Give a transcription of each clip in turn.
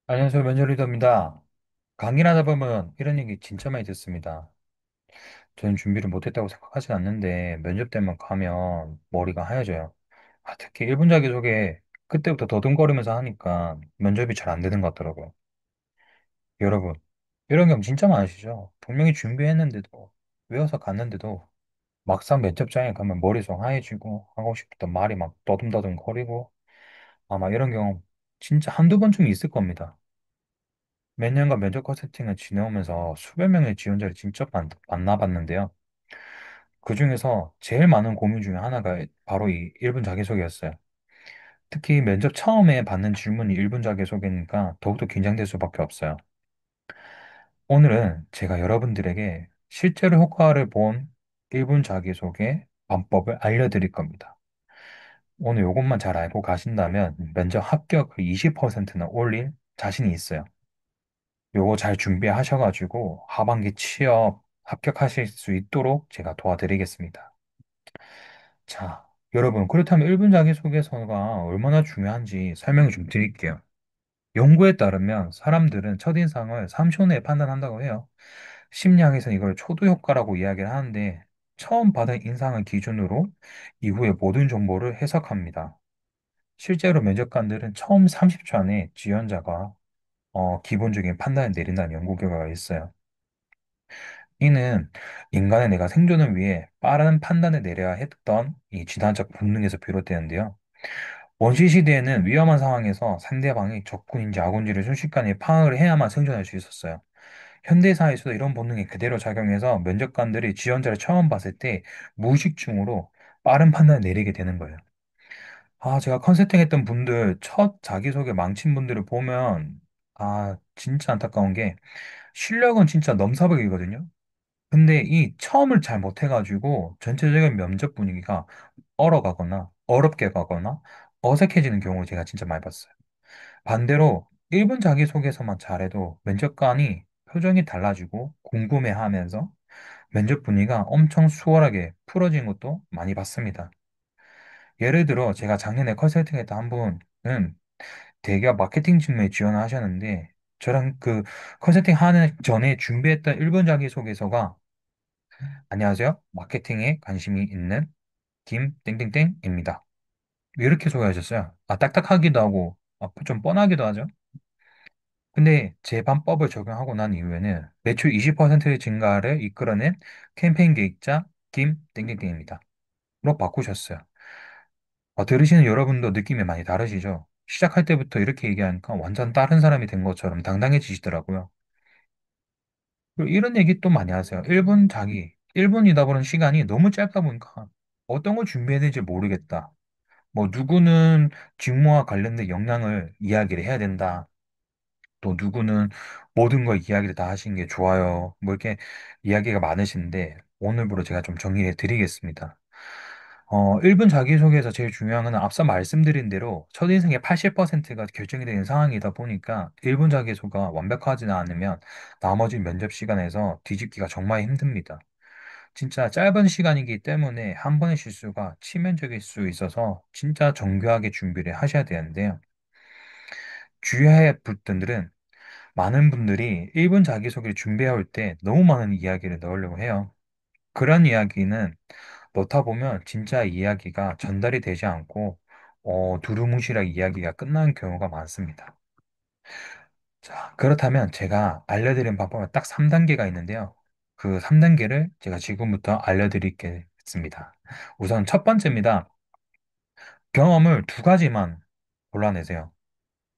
안녕하세요. 면접 리더입니다. 강의를 하다 보면 이런 얘기 진짜 많이 듣습니다. 저는 준비를 못했다고 생각하진 않는데 면접 때만 가면 머리가 하얘져요. 특히 1분 자기소개 그때부터 더듬거리면서 하니까 면접이 잘 안 되는 것 같더라고요. 여러분, 이런 경험 진짜 많으시죠? 분명히 준비했는데도, 외워서 갔는데도 막상 면접장에 가면 머리속 하얘지고 하고 싶었던 말이 막 더듬더듬 거리고 아마 이런 경험 진짜 한두 번쯤 있을 겁니다. 몇 년간 면접 컨설팅을 지내오면서 수백 명의 지원자를 직접 만나봤는데요. 그중에서 제일 많은 고민 중에 하나가 바로 이 1분 자기소개였어요. 특히 면접 처음에 받는 질문이 1분 자기소개니까 더욱더 긴장될 수밖에 없어요. 오늘은 제가 여러분들에게 실제로 효과를 본 1분 자기소개 방법을 알려드릴 겁니다. 오늘 이것만 잘 알고 가신다면 면접 합격을 20%나 올릴 자신이 있어요. 요거 잘 준비하셔가지고 하반기 취업 합격하실 수 있도록 제가 도와드리겠습니다. 자, 여러분, 그렇다면 1분 자기소개서가 얼마나 중요한지 설명을 좀 드릴게요. 연구에 따르면 사람들은 첫인상을 3초 내에 판단한다고 해요. 심리학에서는 이걸 초도 효과라고 이야기를 하는데 처음 받은 인상을 기준으로 이후의 모든 정보를 해석합니다. 실제로 면접관들은 처음 30초 안에 지원자가 기본적인 판단을 내린다는 연구 결과가 있어요. 이는 인간의 내가 생존을 위해 빠른 판단을 내려야 했던 이 진화적 본능에서 비롯되는데요. 원시 시대에는 위험한 상황에서 상대방이 적군인지 아군인지를 순식간에 파악을 해야만 생존할 수 있었어요. 현대사에서도 이런 본능이 그대로 작용해서 면접관들이 지원자를 처음 봤을 때 무의식중으로 빠른 판단을 내리게 되는 거예요. 제가 컨설팅 했던 분들, 첫 자기소개 망친 분들을 보면, 진짜 안타까운 게, 실력은 진짜 넘사벽이거든요. 근데 이 처음을 잘 못해가지고 전체적인 면접 분위기가 얼어가거나 어렵게 가거나 어색해지는 경우를 제가 진짜 많이 봤어요. 반대로 1분 자기소개서만 잘해도 면접관이 표정이 달라지고 궁금해하면서 면접 분위기가 엄청 수월하게 풀어진 것도 많이 봤습니다. 예를 들어 제가 작년에 컨설팅 했던 한 분은 대기업 마케팅 직무에 지원을 하셨는데 저랑 그 컨설팅 하는 전에 준비했던 1분 자기소개서가 안녕하세요. 마케팅에 관심이 있는 김 땡땡땡입니다. 이렇게 소개하셨어요. 딱딱하기도 하고 좀 뻔하기도 하죠. 근데 제 반법을 적용하고 난 이후에는 매출 20% 증가를 이끌어낸 캠페인 계획자 김 땡땡땡입니다. 로 바꾸셨어요. 들으시는 여러분도 느낌이 많이 다르시죠? 시작할 때부터 이렇게 얘기하니까 완전 다른 사람이 된 것처럼 당당해지시더라고요. 그리고 이런 얘기 또 많이 하세요. 1분이다 보는 시간이 너무 짧다 보니까 어떤 걸 준비해야 될지 모르겠다. 뭐, 누구는 직무와 관련된 역량을 이야기를 해야 된다. 또 누구는 모든 걸 이야기를 다 하시는 게 좋아요. 뭐 이렇게 이야기가 많으신데 오늘부로 제가 좀 정리해 드리겠습니다. 1분 자기소개에서 제일 중요한 건 앞서 말씀드린 대로 첫인상의 80%가 결정이 되는 상황이다 보니까 1분 자기소개가 완벽하지는 않으면 나머지 면접 시간에서 뒤집기가 정말 힘듭니다. 진짜 짧은 시간이기 때문에 한 번의 실수가 치명적일 수 있어서 진짜 정교하게 준비를 하셔야 되는데요. 주의해야 할 부분들은 많은 분들이 1분 자기소개를 준비해올 때 너무 많은 이야기를 넣으려고 해요. 그런 이야기는 넣다 보면 진짜 이야기가 전달이 되지 않고 두루뭉실하게 이야기가 끝나는 경우가 많습니다. 자, 그렇다면 제가 알려드린 방법은 딱 3단계가 있는데요. 그 3단계를 제가 지금부터 알려드리겠습니다. 우선 첫 번째입니다. 경험을 두 가지만 골라내세요.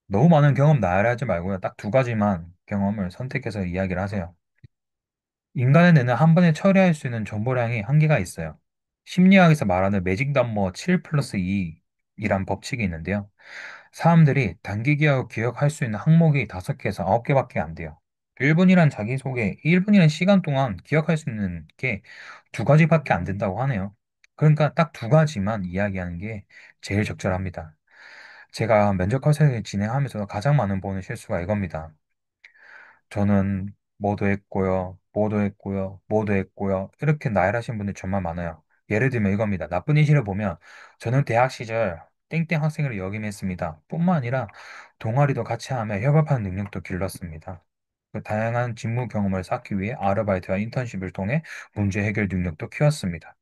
너무 많은 경험 나열하지 말고요. 딱 두 가지만 경험을 선택해서 이야기를 하세요. 인간의 뇌는 한 번에 처리할 수 있는 정보량이 한계가 있어요. 심리학에서 말하는 매직 넘버 7 플러스 2이란 법칙이 있는데요. 사람들이 단기 기억할 수 있는 항목이 5개에서 9개밖에 안 돼요. 1분이란 자기소개, 1분이란 시간 동안 기억할 수 있는 게 두 가지밖에 안 된다고 하네요. 그러니까 딱 두 가지만 이야기하는 게 제일 적절합니다. 제가 면접 컨설팅을 진행하면서 가장 많은 보는 실수가 이겁니다. 저는 뭐도 했고요, 뭐도 했고요, 뭐도 했고요. 이렇게 나열하신 분들 정말 많아요. 예를 들면 이겁니다. 나쁜 이시를 보면 저는 대학 시절 땡땡 학생으로 역임했습니다. 뿐만 아니라 동아리도 같이 하며 협업하는 능력도 길렀습니다. 그 다양한 직무 경험을 쌓기 위해 아르바이트와 인턴십을 통해 문제 해결 능력도 키웠습니다.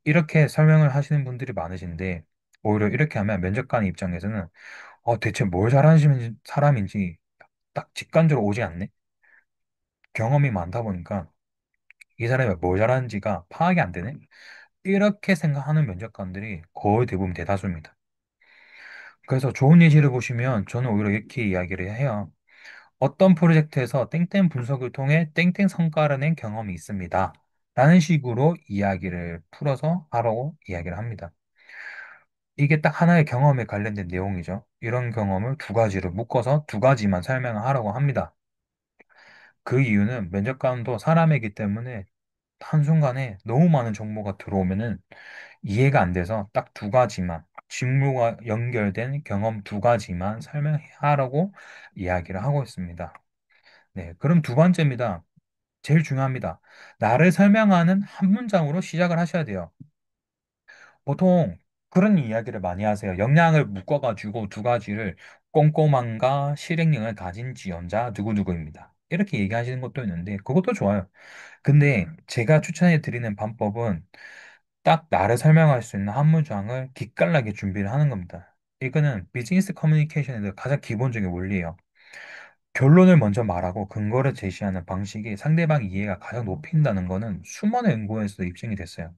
이렇게 설명을 하시는 분들이 많으신데, 오히려 이렇게 하면 면접관 입장에서는 대체 뭘 잘하는 사람인지 딱 직관적으로 오지 않네? 경험이 많다 보니까 이 사람이 뭘 잘하는지가 파악이 안 되네? 이렇게 생각하는 면접관들이 거의 대부분 대다수입니다. 그래서 좋은 예시를 보시면 저는 오히려 이렇게 이야기를 해요. 어떤 프로젝트에서 땡땡 분석을 통해 땡땡 성과를 낸 경험이 있습니다. 라는 식으로 이야기를 풀어서 하라고 이야기를 합니다. 이게 딱 하나의 경험에 관련된 내용이죠. 이런 경험을 두 가지로 묶어서 두 가지만 설명을 하라고 합니다. 그 이유는 면접관도 사람이기 때문에 한순간에 너무 많은 정보가 들어오면은 이해가 안 돼서 딱 두 가지만, 직무와 연결된 경험 두 가지만 설명하라고 이야기를 하고 있습니다. 네, 그럼 두 번째입니다. 제일 중요합니다. 나를 설명하는 한 문장으로 시작을 하셔야 돼요. 보통 그런 이야기를 많이 하세요. 역량을 묶어가지고 두 가지를 꼼꼼함과 실행력을 가진 지원자 누구누구입니다. 이렇게 얘기하시는 것도 있는데 그것도 좋아요. 근데 제가 추천해 드리는 방법은 딱 나를 설명할 수 있는 한 문장을 기깔나게 준비를 하는 겁니다. 이거는 비즈니스 커뮤니케이션의 가장 기본적인 원리예요. 결론을 먼저 말하고 근거를 제시하는 방식이 상대방 이해가 가장 높인다는 거는 수많은 연구에서 입증이 됐어요.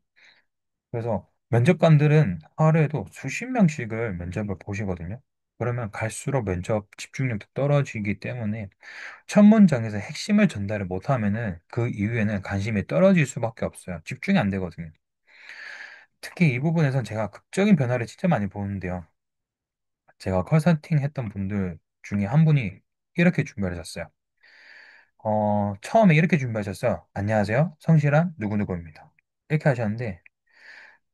그래서 면접관들은 하루에도 수십 명씩을 면접을 보시거든요. 그러면 갈수록 면접 집중력도 떨어지기 때문에 첫 문장에서 핵심을 전달을 못하면은 그 이후에는 관심이 떨어질 수밖에 없어요. 집중이 안 되거든요. 특히 이 부분에선 제가 극적인 변화를 진짜 많이 보는데요. 제가 컨설팅 했던 분들 중에 한 분이 이렇게 준비를 하셨어요. 처음에 이렇게 준비하셨어요. 안녕하세요. 성실한 누구누구입니다. 이렇게 하셨는데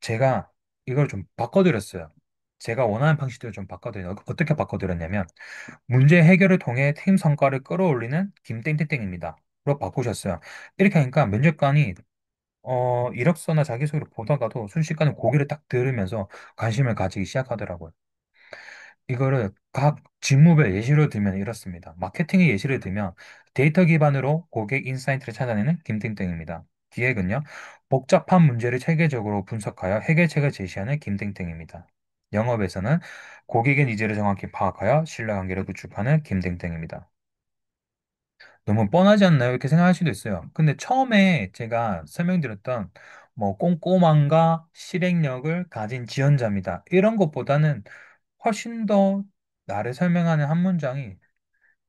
제가 이걸 좀 바꿔드렸어요. 제가 원하는 방식대로 좀 바꿔드려요. 어떻게 바꿔드렸냐면 문제 해결을 통해 팀 성과를 끌어올리는 김땡땡땡입니다. 로 바꾸셨어요. 이렇게 하니까 면접관이 이력서나 자기소개를 보다가도 순식간에 고개를 딱 들으면서 관심을 가지기 시작하더라고요. 이거를 각 직무별 예시로 들면 이렇습니다. 마케팅의 예시를 들면 데이터 기반으로 고객 인사이트를 찾아내는 김땡땡입니다. 기획은요, 복잡한 문제를 체계적으로 분석하여 해결책을 제시하는 김땡땡입니다. 영업에서는 고객의 니즈를 정확히 파악하여 신뢰관계를 구축하는 김땡땡입니다. 너무 뻔하지 않나요? 이렇게 생각할 수도 있어요. 근데 처음에 제가 설명드렸던 뭐 꼼꼼함과 실행력을 가진 지원자입니다. 이런 것보다는 훨씬 더 나를 설명하는 한 문장이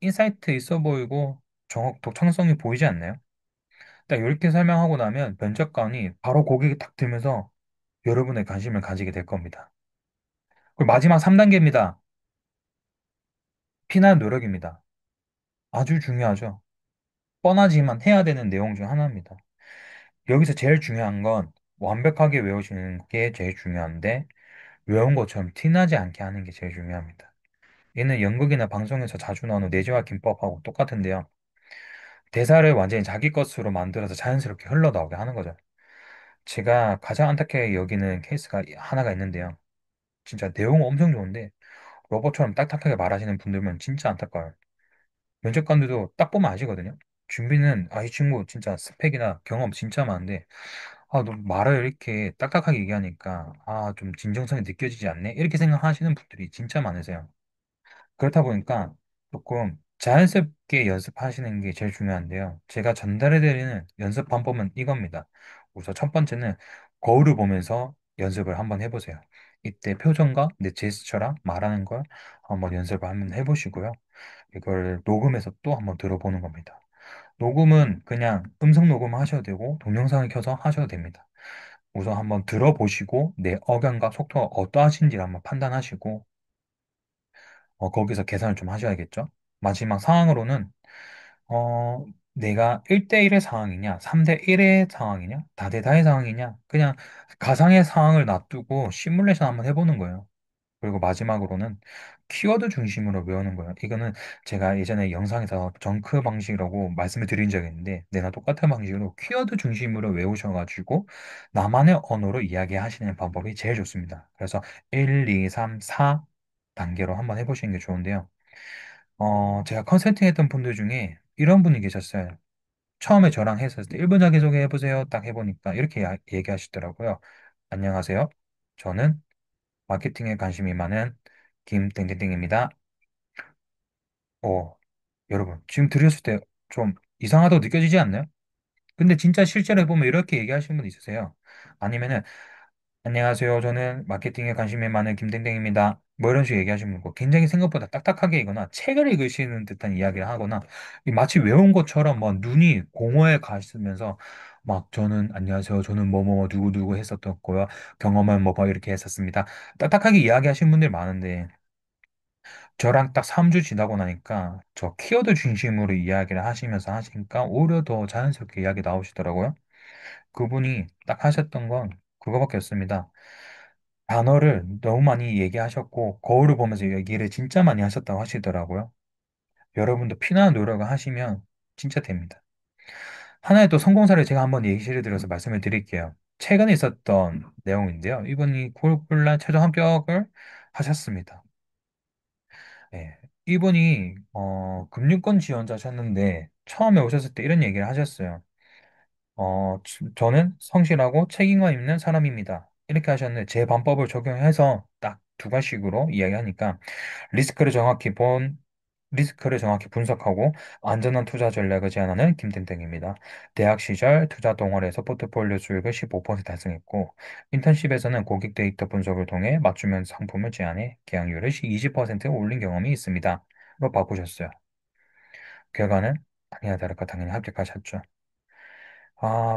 인사이트 있어 보이고 독창성이 보이지 않나요? 딱 이렇게 설명하고 나면 면접관이 바로 고개를 딱 들면서 여러분의 관심을 가지게 될 겁니다. 그리고 마지막 3단계입니다. 피난 노력입니다. 아주 중요하죠. 뻔하지만 해야 되는 내용 중 하나입니다. 여기서 제일 중요한 건 완벽하게 외우시는 게 제일 중요한데 외운 것처럼 티나지 않게 하는 게 제일 중요합니다. 얘는 연극이나 방송에서 자주 나오는 내재화 김법하고 똑같은데요. 대사를 완전히 자기 것으로 만들어서 자연스럽게 흘러나오게 하는 거죠. 제가 가장 안타깝게 여기는 케이스가 하나가 있는데요. 진짜 내용은 엄청 좋은데 로봇처럼 딱딱하게 말하시는 분들면 진짜 안타까워요. 면접관들도 딱 보면 아시거든요. 준비는 이 친구 진짜 스펙이나 경험 진짜 많은데 너 말을 이렇게 딱딱하게 얘기하니까 좀 진정성이 느껴지지 않네. 이렇게 생각하시는 분들이 진짜 많으세요. 그렇다 보니까 조금 자연스럽게 연습하시는 게 제일 중요한데요. 제가 전달해드리는 연습 방법은 이겁니다. 우선 첫 번째는 거울을 보면서 연습을 한번 해보세요. 이때 표정과 내 제스처랑 말하는 걸 한번 연습을 한번 해보시고요. 이걸 녹음해서 또 한번 들어보는 겁니다. 녹음은 그냥 음성 녹음 하셔도 되고 동영상을 켜서 하셔도 됩니다. 우선 한번 들어보시고 내 억양과 속도가 어떠하신지를 한번 판단하시고 거기서 계산을 좀 하셔야겠죠. 마지막 상황으로는 내가 1대1의 상황이냐, 3대1의 상황이냐, 다대다의 상황이냐, 그냥 가상의 상황을 놔두고 시뮬레이션 한번 해보는 거예요. 그리고 마지막으로는 키워드 중심으로 외우는 거예요. 이거는 제가 예전에 영상에서 정크 방식이라고 말씀을 드린 적이 있는데, 내나 똑같은 방식으로 키워드 중심으로 외우셔가지고 나만의 언어로 이야기하시는 방법이 제일 좋습니다. 그래서 1, 2, 3, 4 단계로 한번 해보시는 게 좋은데요. 제가 컨설팅 했던 분들 중에 이런 분이 계셨어요. 처음에 저랑 했을 때 1분 자기소개 해보세요. 딱 해보니까 이렇게 얘기하시더라고요. 안녕하세요. 저는 마케팅에 관심이 많은 김땡땡땡입니다. 어, 여러분, 지금 들으셨을 때 좀 이상하다고 느껴지지 않나요? 근데 진짜 실제로 해보면 이렇게 얘기하시는 분 있으세요. 아니면은, 안녕하세요. 저는 마케팅에 관심이 많은 김땡땡입니다. 뭐 이런 식으로 얘기하시는 분고 굉장히 생각보다 딱딱하게 이거나 책을 읽으시는 듯한 이야기를 하거나 이 마치 외운 것처럼 막 눈이 공허해 가시면서 막 저는 안녕하세요. 저는 뭐뭐 누구누구 했었던 거요. 경험은 뭐 이렇게 했었습니다. 딱딱하게 이야기하시는 분들이 많은데 저랑 딱 3주 지나고 나니까 저 키워드 중심으로 이야기를 하시면서 하시니까 오히려 더 자연스럽게 이야기 나오시더라고요. 그분이 딱 하셨던 건 그거밖에 없습니다. 단어를 너무 많이 얘기하셨고 거울을 보면서 얘기를 진짜 많이 하셨다고 하시더라고요. 여러분도 피나는 노력을 하시면 진짜 됩니다. 하나의 또 성공 사례 제가 한번 예시를 들어서 말씀을 드릴게요. 최근에 있었던 내용인데요. 이분이 콜플라 최종 합격을 하셨습니다. 네. 이분이 금융권 지원자셨는데 처음에 오셨을 때 이런 얘기를 하셨어요. 저는 성실하고 책임감 있는 사람입니다. 이렇게 하셨는데 제 반법을 적용해서 딱 두 가지식으로 이야기하니까 리스크를 정확히 본 리스크를 정확히 분석하고 안전한 투자 전략을 제안하는 김땡땡입니다. 대학 시절 투자 동아리에서 포트폴리오 수익을 15% 달성했고 인턴십에서는 고객 데이터 분석을 통해 맞춤형 상품을 제안해 계약률을 20% 올린 경험이 있습니다. 로 바꾸셨어요. 결과는 아니나 다를까 당연히 합격하셨죠.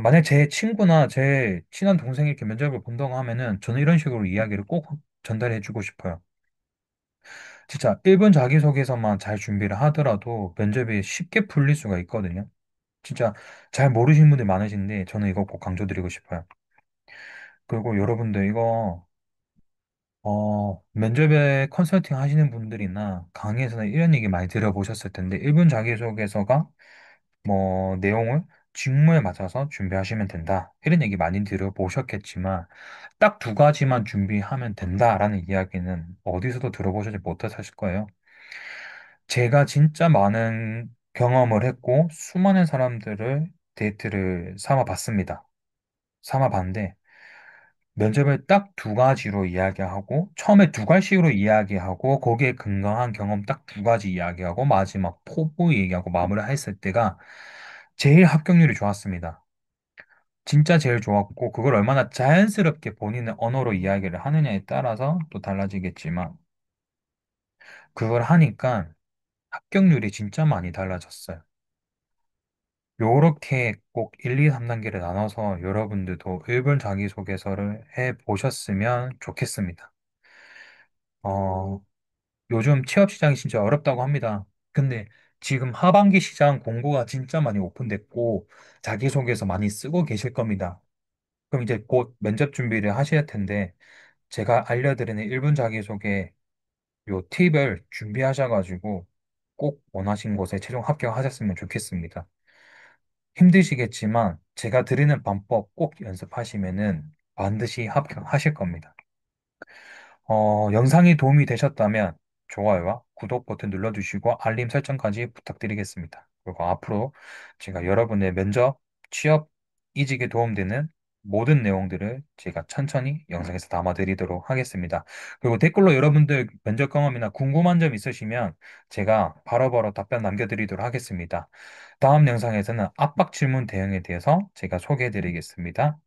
만약 제 친구나 제 친한 동생이 이렇게 면접을 본다고 하면은 저는 이런 식으로 이야기를 꼭 전달해 주고 싶어요. 진짜 1분 자기소개서만 잘 준비를 하더라도 면접이 쉽게 풀릴 수가 있거든요. 진짜 잘 모르시는 분들 많으신데 저는 이거 꼭 강조드리고 싶어요. 그리고 여러분들 이거 면접에 컨설팅 하시는 분들이나 강의에서는 이런 얘기 많이 들어보셨을 텐데 1분 자기소개서가 뭐 내용을 직무에 맞춰서 준비하시면 된다. 이런 얘기 많이 들어보셨겠지만 딱 두 가지만 준비하면 된다라는 이야기는 어디서도 들어보시지 못하실 거예요. 제가 진짜 많은 경험을 했고 수많은 사람들을 데이트를 삼아봤습니다. 삼아봤는데 면접을 딱 두 가지로 이야기하고 처음에 두 가지로 이야기하고 거기에 근거한 경험 딱 두 가지 이야기하고 마지막 포부 얘기하고 마무리했을 때가 제일 합격률이 좋았습니다. 진짜 제일 좋았고 그걸 얼마나 자연스럽게 본인의 언어로 이야기를 하느냐에 따라서 또 달라지겠지만 그걸 하니까 합격률이 진짜 많이 달라졌어요. 요렇게 꼭 1, 2, 3단계를 나눠서 여러분들도 1분 자기소개서를 해 보셨으면 좋겠습니다. 어, 요즘 취업 시장이 진짜 어렵다고 합니다. 근데 지금 하반기 시장 공고가 진짜 많이 오픈됐고 자기소개서 많이 쓰고 계실 겁니다. 그럼 이제 곧 면접 준비를 하셔야 텐데 제가 알려드리는 1분 자기소개 요 팁을 준비하셔가지고 꼭 원하신 곳에 최종 합격하셨으면 좋겠습니다. 힘드시겠지만 제가 드리는 방법 꼭 연습하시면은 반드시 합격하실 겁니다. 영상이 도움이 되셨다면 좋아요와 구독 버튼 눌러주시고 알림 설정까지 부탁드리겠습니다. 그리고 앞으로 제가 여러분의 면접, 취업, 이직에 도움되는 모든 내용들을 제가 천천히 영상에서 담아드리도록 하겠습니다. 그리고 댓글로 여러분들 면접 경험이나 궁금한 점 있으시면 제가 바로바로 답변 남겨드리도록 하겠습니다. 다음 영상에서는 압박 질문 대응에 대해서 제가 소개해드리겠습니다.